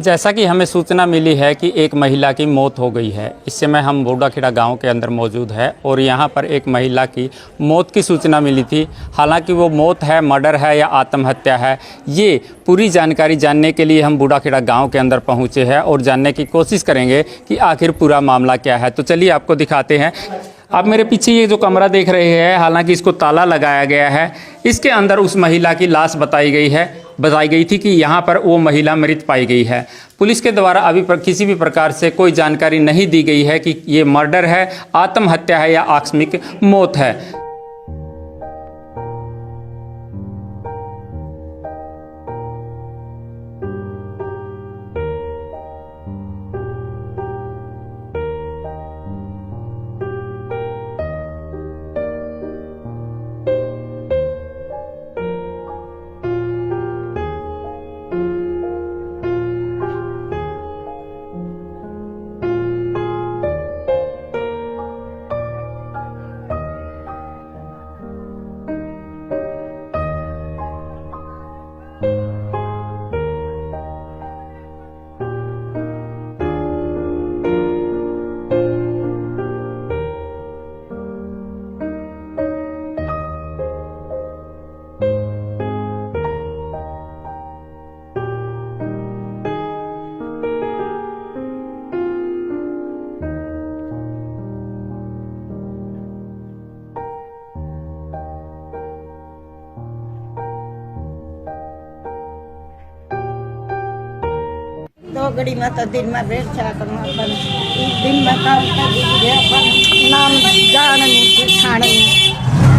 जैसा कि हमें सूचना मिली है कि एक महिला की मौत हो गई है। इस समय हम बूढ़ाखेड़ा गांव के अंदर मौजूद है और यहां पर एक महिला की मौत की सूचना मिली थी। हालांकि वो मौत है, मर्डर है या आत्महत्या है, ये पूरी जानकारी जानने के लिए हम बूढ़ाखेड़ा गांव के अंदर पहुंचे हैं और जानने की कोशिश करेंगे कि आखिर पूरा मामला क्या है। तो चलिए आपको दिखाते हैं। आप मेरे पीछे ये जो कमरा देख रहे हैं, हालांकि इसको ताला लगाया गया है। इसके अंदर उस महिला की लाश बताई गई थी कि यहाँ पर वो महिला मृत पाई गई है। पुलिस के द्वारा अभी किसी भी प्रकार से कोई जानकारी नहीं दी गई है कि ये मर्डर है, आत्महत्या है या आकस्मिक मौत है। दो घड़ी में तो दिन में बैठ जाकर अपन दिन में काम कर दीजिए, अपन नाम जान नहीं खान नहीं।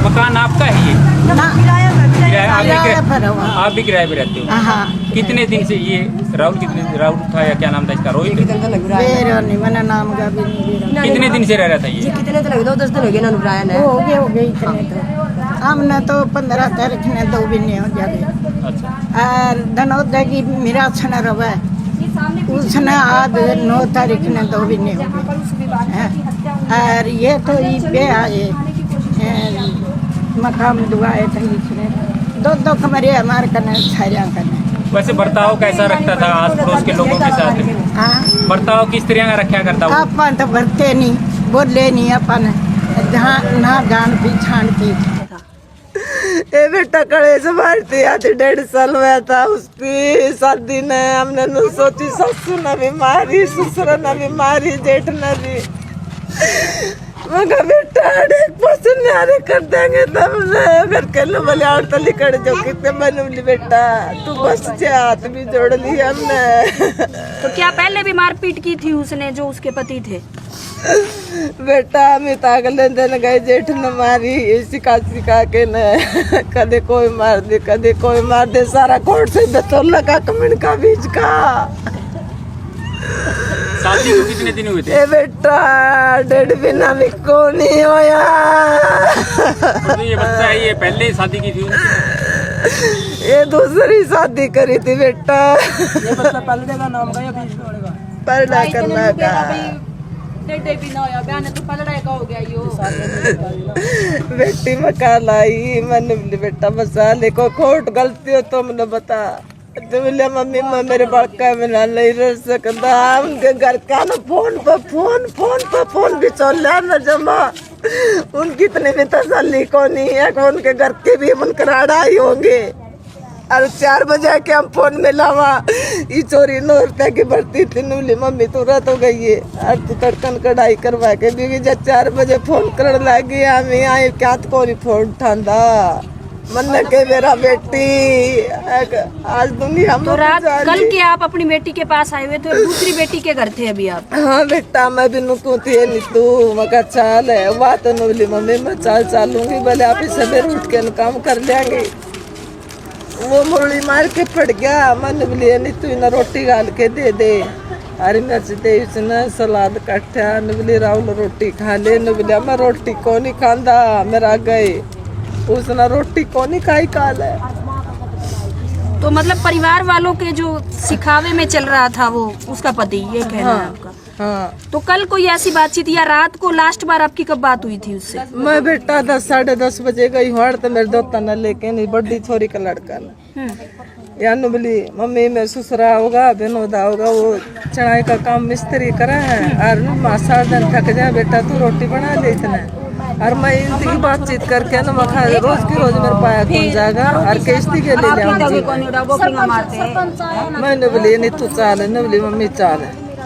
मकान आपका है ये? ना आप भी किराए पे रहते हो? हाँ। कितने दिन से ये राहुल था या क्या नाम था इसका? रोहित। नहीं, मैंने नाम का भी नहीं। कितने दिन से रह रहा था ये? कितने तो लगे 10 दिन हो गए ना नुरायन है। हो गए इतने तो हमने तो 15 तारीख ने 2 भी नहीं हो जाए। अच्छा। और धनोदय की मेरा छन रवा उसने आज 9 तारीख ने 2 भी नहीं हो गए। और ये तो ये आए मकाम दुआए थे, इसने 2 कमरे हमारे कने छाया कने। वैसे बर्ताव कैसा रखता था आस पड़ोस के लोगों के साथ? हाँ, बर्ताव किस तरह का रखा करता वो? अपन तो भरते नहीं, बोले नहीं, अपन ना जान पहचान की। ए बेटा कड़े से मारती आती 1.5 साल हुआ था उसकी शादी ने। हमने न सोची ससुर ने भी मारी, ससुर ने भी मारी, जेठ ने भी। मगर बेटा एक पसंद न्यारे कर देंगे तब अगर कल बोले और तो लिखड़ जो कितने बनूली बेटा तू बस से हाथ भी जोड़ ली हमने। तो क्या पहले भी मारपीट की थी उसने जो उसके पति थे? बेटा हमें अगले दिन गए, जेठ ने मारी सिखा के न कदे कोई मार दे, कदे कोई मार दे। सारा कोर्ट से बतौला का कमिन का बीच का। शादी को कितने दिन हुए थे? ए बेटा 1.5 महीना भी को नहीं होया। तो ये बच्चा है, ये पहले शादी की थी? ये दूसरी शादी करी थी बेटा। ये बच्चा पलड़े का नाम का या बीच में होगा? पलड़ा करना का। डेढ़ भी ना होया, बयान तो पलड़ा का हो गया यो। बेटी मका लाई मैंने बोली बेटा बसा ले, को खोट गलती हो तो मैंने बता। तो बोले मम्मी मैं मेरे बड़का में नहीं रह सकता। उनके घर का ना फोन भी चल रहा है जमा। उनकी इतनी भी तसल्ली को नहीं है कि उनके घर के भी मुनकराड़ा ही होंगे। और 4 बजे के हम फोन में लावा ये चोरी नौरता की बढ़ती थी। नूली मम्मी तुरंत हो गई है और तू तड़कन कढ़ाई करवा के भी जब 4 बजे फोन कर लगी हमें आए क्या तो कोई फोन उठांदा मन के मेरा बेटी आज दूंगी हम। तो रात कल के आप अपनी बेटी के पास आए हुए थे, दूसरी बेटी के घर थे अभी आप? हाँ बेटा मैं भी नुकू थी नहीं तू मगर चाल है वह तो नूली मम्मी मैं चालूंगी भले आप सवेरे उठ के काम कर लेंगे। वो मुरली मार के पड़ गया। मन बोलिए नहीं तू ना रोटी गाल के दे दे, हरी मिर्च दे, उसने सलाद काटा। न बोली राहुल रोटी खा ले, न बोलिया मैं रोटी को नहीं खांदा मेरा गए। उसने रोटी को नहीं खाई काल है। तो मतलब परिवार वालों के जो सिखावे में चल रहा था वो उसका पति, ये कहना है आपका? हाँ। तो कल कोई ऐसी बातचीत या रात को लास्ट बार आपकी कब बात हुई थी उससे? मैं बेटा 10 साढ़े 10 बजे गई हूँ तो मेरे दोस्त ने लेके नहीं बड़ी छोरी का लड़का ने या नुबली मम्मी में ससुरा होगा बेनोदा होगा वो चढ़ाई का काम मिस्त्री करा है और माँ 7 दिन थक जाए बेटा तू रोटी बना ले इतना और मैं इनकी बातचीत करके ना मैं रोज की रोज मेरे पाया कौन जाएगा और किश्ती के ले जाऊंगी मैं नुबली नहीं तू चाल नुबली मम्मी चाल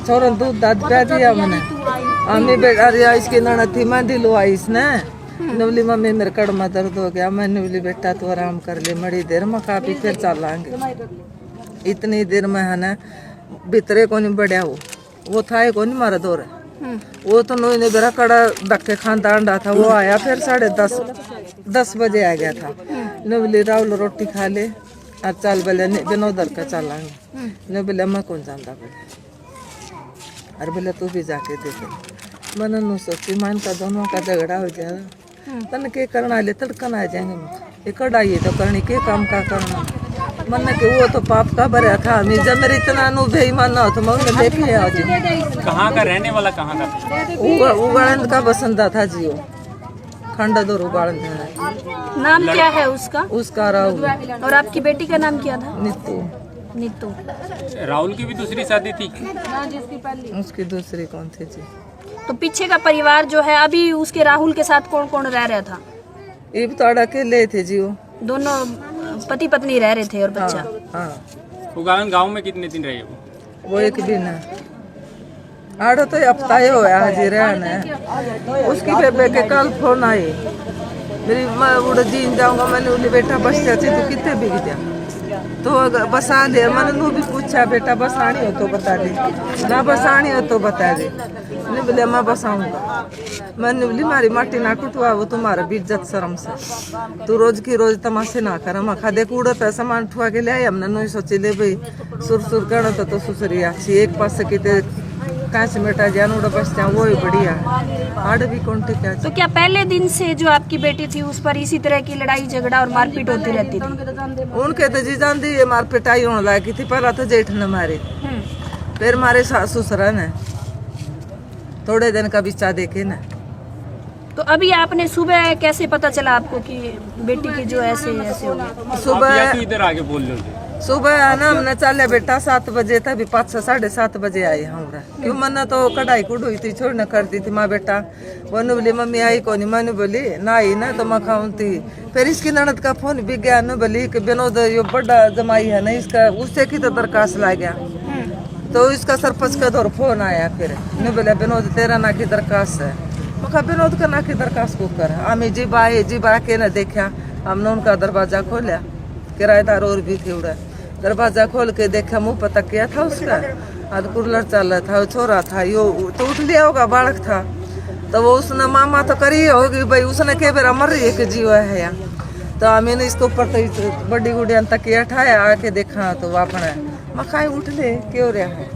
छोरन दूध दाद पिया दिया मैंने अम्मी बेटा इसकी ननद थी मैं दिलवाई इसने नुबली मम्मी मेरे कड़ में दर्द हो गया मैं नुबली बेटा तू आराम कर ले बड़ी देर में काफी फिर चलाएंगे इतनी देर में है ना भीतरे को नहीं बढ़िया वो था को नहीं मारा दौर वो तो नोई ने मेरा कड़ा डक्के खानदान अंडा था वो आया फिर 10:30 बजे आ गया था नुबली राहुल रोटी खा ले और चल बोले बिनोदर का चलाएंगे नुबली मैं कौन जानता बोले और बोले तू भी जाके देखे मैंने नु सोची मान का दोनों का झगड़ा हो जाएगा तन के करना ले तड़कन आ जाएंगे ये कड़ाई तो करनी के काम का करना मन के वो तो पाप का भरा था मैं जब मेरे इतना अनुभव मानना हो तो मैं उन्हें देख लिया आज कहाँ का रहने वाला कहाँ का उगाड़ंद का बसंता था जियो खंडादोर उगाड़ंद है नाम क्या है उसका? उसका राहुल। और आपकी बेटी का नाम क्या था? नीतू। राहुल की भी दूसरी शादी थी? उसकी दूसरी कौन थी जी? तो पीछे का परिवार जो है अभी उसके राहुल के साथ कौन कौन रह रहा था? ये तो अकेले थे जी वो दोनों पति पत्नी रह रहे थे और बच्चा। हाँ। उगावन गांव में कितने दिन रहे वो एक दिन है आड़ो तो हफ्ता ही होया हाजिर है उसकी बेबे के कल फोन आई मेरी मैं उड़ जीन जाऊंगा मैंने बोली बेटा बस चाची तू कितने बिक जा तो बस आ दे मैंने नू भी पूछा बेटा बस आनी हो तो बता दे ना बस आनी हो तो बता दे नहीं बोले मैं बस आऊंगा मैंने बोली मारी माटी ना कुटवा वो तुम्हारा भी इज्जत शर्म से तू रोज की रोज तमाशे ना कर हम खा देख उड़ो पैसा मान ठुआ के ले आई हमने नहीं सोची ले भाई सुर गणो तो सुसरी अच्छी एक पास से किते कांच मेटा जान उड़ा बस जा वो ही बढ़िया आड़ भी कौन ठीक है। तो क्या पहले दिन से जो आपकी बेटी थी उस पर इसी तरह की लड़ाई झगड़ा और मारपीट होती रहती थी? उनके तो जी जानती है मार पिटाई होने लगी थी पहला तो जेठ ने मारे फिर मारे सासू ससुरा ने थोड़े दिन का बिचा देखे ना। तो अभी आपने सुबह कैसे पता चला आपको कि बेटी की जो ऐसे हो गई? सुबह इधर आगे बोल लो सुबह है ना हमने चले बेटा 7 बजे तक 5 से 7:30 बजे आए हमरा क्यों मना तो कढ़ाई कुड़ थी छोड़ना करती थी माँ बेटा वो बोली मम्मी आई को नहीं मैंने बोली ना आई ना तो मैं खाऊं थी फिर इसकी ननद का फोन भी गया न बोली कि विनोद ये बड़ा जमाई है ना इसका उससे की तो दरखास्त ला गया तो इसका सरपंच का दौर फोन आया फिर नहीं बोला विनोद तेरा ना की दरखास्त है मैं विनोद का ना की दरखास्त को कर हमें जीब आ के ना देखा हमने उनका दरवाजा खोला किराएदार और भी थे उड़ा दरवाजा खोल के देखा मुंह पता क्या था उसका आज कूलर चल रहा था छोरा था यो तो उठ लिया होगा बालक था तो वो उसने मामा तो करी होगी भाई उसने के बेरा मर रही है कि जीव है या तो मैंने इसके ऊपर तो बड़ी गुड़िया तक उठाया आके देखा तो वापना मखाई उठ ले क्यों रहा है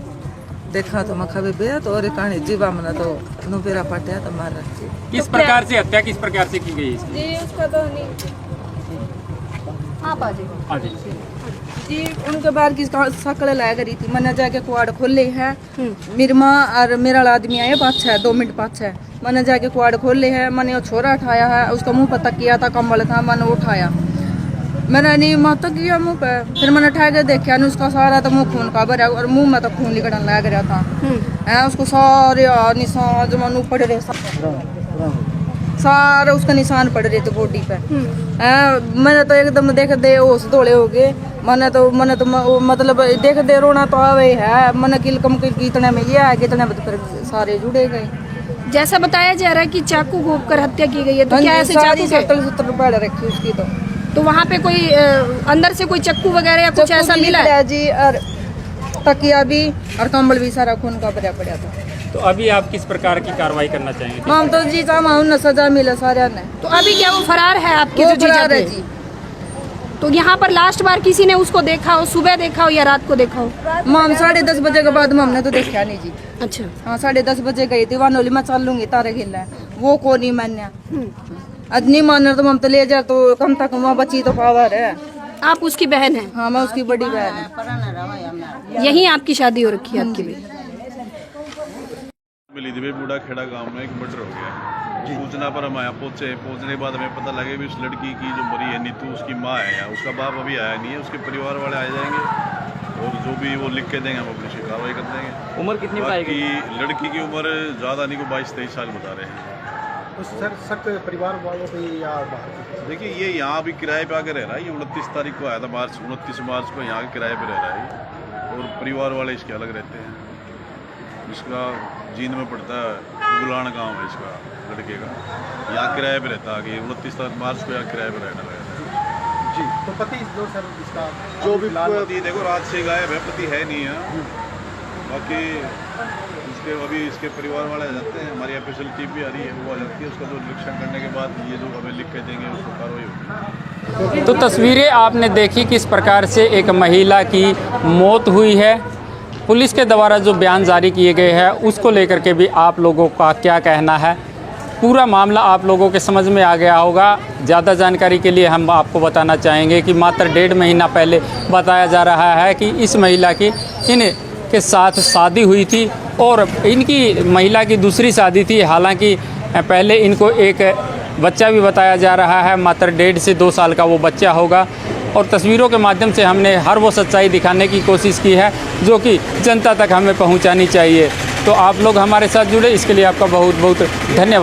देखा तो मखा बेया तो और कहानी जीवा मना तो नुबेरा पटिया तो मार रखी। किस प्रकार से हत्या किस प्रकार से की गई जी उसका तो नहीं जी उनके बाहर की सकल लाया करी थी मैंने जाके कुआड़ खोले है मेरी माँ और मेरा आदमी आया 2 मिनट पाछे मैंने जाके कुआड़ खोले है मैंने वो छोरा उठाया है उसका मुंह पर तकिया था कम्बल था मैंने उठाया मैंने नहीं मुँह तक किया मुँह पे फिर मैंने उठा के देखा नहीं उसका सारा तो मुँह खून का भरा और मुँह में तो खून निकलने लग रहा था उसको सारे निशान जो मन पड़ रहे सारा उसका निशान पड़ रहे थे बॉडी पे मैंने तो एकदम देख दे होश दौड़े हो गए मैंने तो मतलब देख दे रोना तो आवे है मैंने किलकम कितने में ये है कितने में फिर सारे जुड़े गए। जैसा बताया जा रहा है कि चाकू घोंप कर हत्या की गई है तो क्या ऐसे चाकू 70 पड़ रखी उसकी तो वहाँ पे कोई अंदर से कोई चक्कू वगैरह या कुछ ऐसा मिला है जी और तकिया भी और कंबल भी सारा खून का भरा पड़ा था। तो अभी आप किस प्रकार की कार्रवाई करना चाहेंगे? हम तो जी चाहे सजा मिले सारे ने। तो अभी क्या वो फरार है आपके जो जीजा है जी? तो यहाँ पर लास्ट बार किसी ने उसको देखा हो सुबह देखा हो या रात को देखा हो? माम 10:30 बजे के बाद हमने तो देखा नहीं जी। अच्छा हाँ 10:30 बजे गई थी वानोली में चल लूंगी तारे खेलना वो को नहीं मान्या आज नहीं मानना तो हम तो ले जा तो कम तक वहाँ बची तो पावर है। आप उसकी बहन है? हाँ मैं उसकी बड़ी बहन है। यही आपकी शादी हो रखी है आपकी भी? मिली थी बूढ़ा खेड़ा गांव में एक मर्डर हो गया सूचना पर हम यहाँ पहुँचने के बाद हमें पता लगे भी उस लड़की की जो मरी है नीतू, उसकी माँ है यहाँ, उसका बाप अभी आया नहीं है, उसके परिवार वाले आ जाएंगे और जो भी वो लिख के देंगे हम अपनी कार्रवाई कर देंगे। उम्र कितनी बताएगी? लड़की की उम्र ज़्यादा नहीं को 22-23 साल बता रहे हैं। तो सर शक परिवार वालों पे या देखिए ये यहाँ अभी किराए पे आकर रह रहा है, ये 29 तारीख को आया था, 29 मार्च को यहाँ किराए पे रह रहा है और परिवार वाले इसके अलग रहते हैं। इसका जींद में पड़ता है गुलान गांव है इसका लड़के का, यहाँ किराए पे रहता है कि 29 मार्च को यहाँ किराए पे रहने लगा जी। तो पति जो सर इसका जो भी पति देखो रात से गायब है, पति है नहीं है। बाकी उसके अभी इसके परिवार वाले आ जाते हैं, हमारी ऑफिशियल टीम भी आ रही है, वो आ जाती है, उसका जो निरीक्षण करने के बाद ये जो हमें लिख के देंगे उसको कार्रवाई होगी। तो तस्वीरें आपने देखी किस प्रकार से एक महिला की मौत हुई है। पुलिस के द्वारा जो बयान जारी किए गए हैं उसको लेकर के भी आप लोगों का क्या कहना है, पूरा मामला आप लोगों के समझ में आ गया होगा। ज़्यादा जानकारी के लिए हम आपको बताना चाहेंगे कि मात्र 1.5 महीना पहले बताया जा रहा है कि इस महिला की इनके साथ शादी हुई थी और इनकी महिला की दूसरी शादी थी। हालांकि पहले इनको एक बच्चा भी बताया जा रहा है, मात्र 1.5 से 2 साल का वो बच्चा होगा। और तस्वीरों के माध्यम से हमने हर वो सच्चाई दिखाने की कोशिश की है जो कि जनता तक हमें पहुंचानी चाहिए। तो आप लोग हमारे साथ जुड़े, इसके लिए आपका बहुत बहुत धन्यवाद।